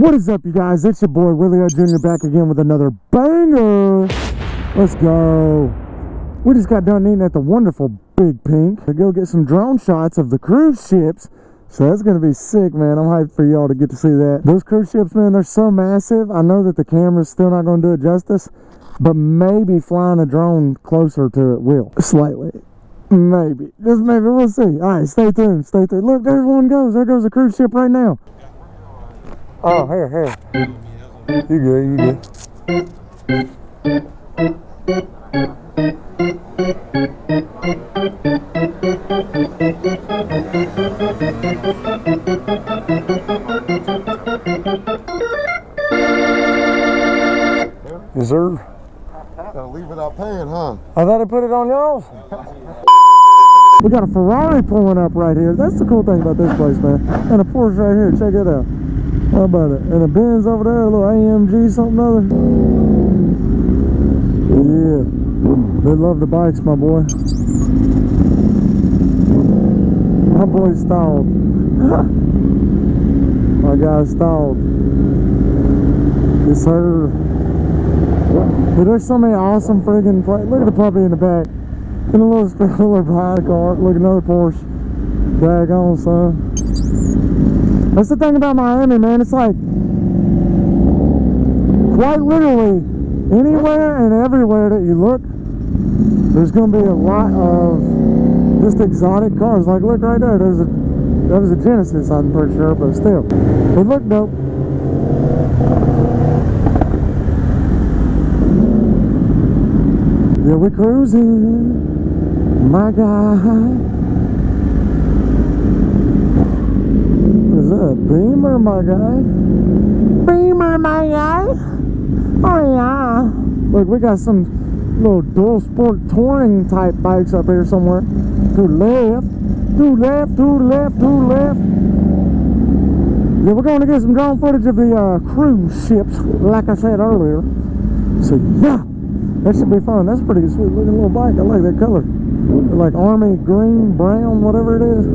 What is up, you guys? It's your boy Willie O Jr. back again with another banger. Let's go. We just got done eating at the wonderful Big Pink to go get some drone shots of the cruise ships. So that's going to be sick, man. I'm hyped for y'all to get to see that. Those cruise ships, man, they're so massive. I know that the camera's still not going to do it justice, but maybe flying a drone closer to it will. Slightly. Maybe. Just maybe. We'll see. All right, stay tuned. Stay tuned. Look, there one goes. There goes a cruise ship right now. Oh, here. You good, you good. Yes, sir. Gotta leave without paying, huh? I thought I put it on y'all. We got a Ferrari pulling up right here. That's the cool thing about this place, man. And a Porsche right here. Check it out. How about it? And a Benz over there, a little AMG something or other. Yeah. They love the bikes, my boy. My boy stalled. My guy stalled. Yes, sir. Dude, there's so many awesome friggin' places. Look at the puppy in the back. And a little stroller behind the car. Look at another Porsche. Drag on, son. That's the thing about Miami, man. It's like quite literally anywhere and everywhere that you look, there's going to be a lot of just exotic cars. Like, look right there. That was a Genesis, I'm pretty sure, but still, they look dope. Yeah, we're cruising, my guy. Is that a Beamer, my guy? Beamer, my guy? Oh, yeah. Look, we got some little dual sport touring type bikes up here somewhere. To left, to left, to left, to left. Yeah, we're going to get some drone footage of the cruise ships, like I said earlier. So, yeah, that should be fun. That's a pretty sweet looking little bike. I like that color. They're like army green, brown, whatever it is.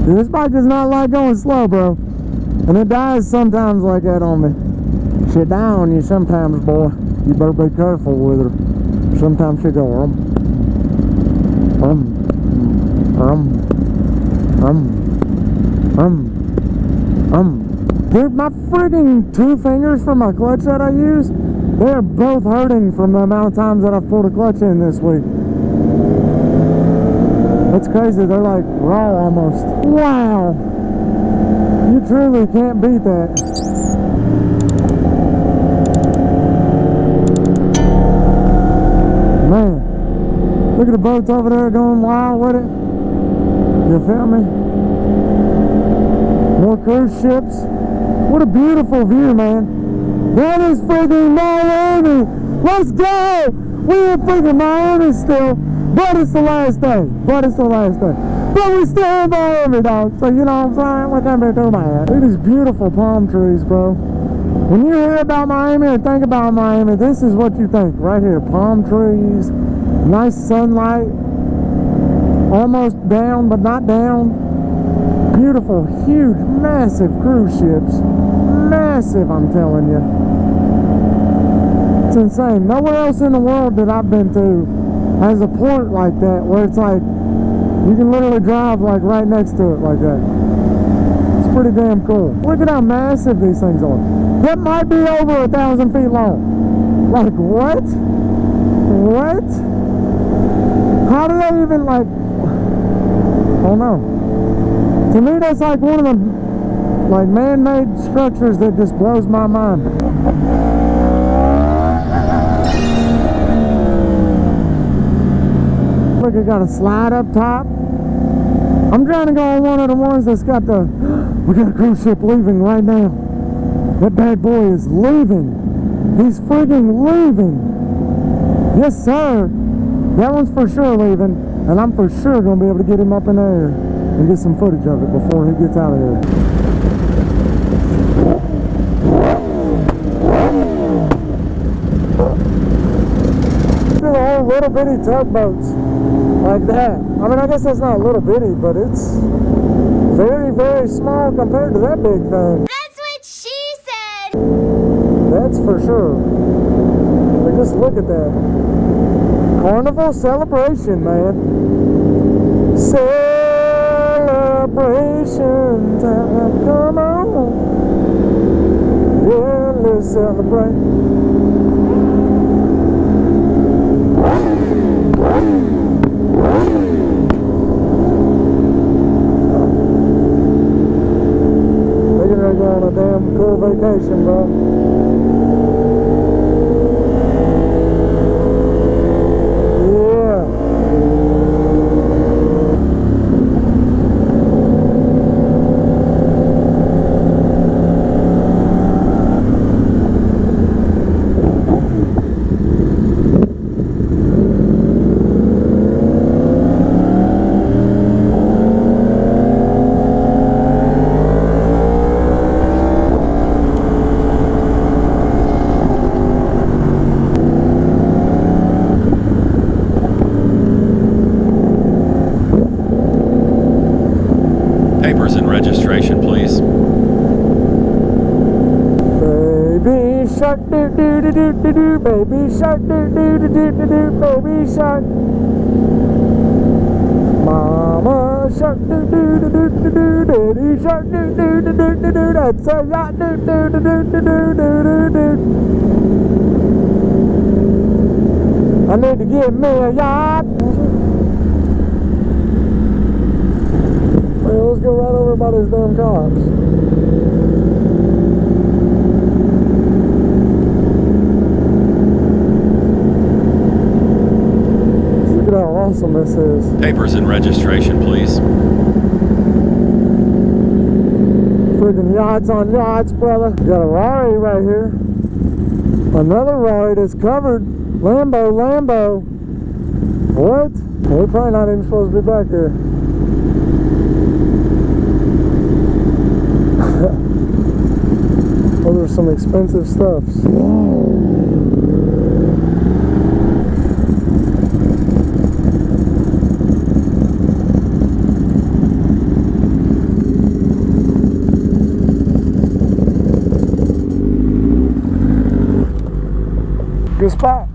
This bike does not like going slow, bro. And it dies sometimes like that on me. She die on you sometimes, boy. You better be careful with her. Sometimes she go, Dude, my friggin' 2 fingers for my clutch that I use, they're both hurting from the amount of times that I've pulled a clutch in this week. It's crazy, they're like raw almost. Wow! You truly can't beat that. Man, look at the boats over there going wild with it. You feel me? More cruise ships. What a beautiful view, man. That is freaking Miami! Let's go! We're in freaking Miami still. But it's the last day. But we still in Miami, dog. So, you know what I'm saying? What can we do, man? Look at these beautiful palm trees, bro. When you hear about Miami or think about Miami, this is what you think. Right here. Palm trees. Nice sunlight. Almost down, but not down. Beautiful, huge, massive cruise ships. Massive, I'm telling you. It's insane. Nowhere else in the world that I've been to has a port like that where it's like you can literally drive like right next to it like that. It's pretty damn cool. Look at how massive these things are. That might be over 1,000 feet long. Like what? How do they even like, oh no. To me that's like one of the like man-made structures that just blows my mind. Look, it got a slide up top. I'm trying to go on one of the ones that's got the, we got a cruise ship leaving right now. That bad boy is leaving. He's friggin' leaving. Yes, sir. That one's for sure leaving. And I'm for sure going to be able to get him up in the air and get some footage of it before he gets out of here. little bitty tugboats like that. I mean, I guess that's not little bitty, but it's very, very small compared to that big thing. That's what she said! That's for sure. But just look at that. Carnival celebration, man. Celebration time. Come on. Yeah, let's celebrate. Thinking they're going on a damn cool vacation, bro. Papers and registration, please. Baby shark, do do do do do do. Baby shark, do do do do do do. Baby shark. Mama shark, do do do do do do. Daddy shark, do do do do do do. That's a yacht, do do do do do do do do. I need to get me a yacht. Well, let's go right over by these damn cops. Look at how awesome this is. Papers and registration, please. Freaking yachts on yachts, brother. Got a Rari right here. Another Rari that's covered. Lambo. What? We're probably not even supposed to be back here. Those are some expensive stuffs. Good spot.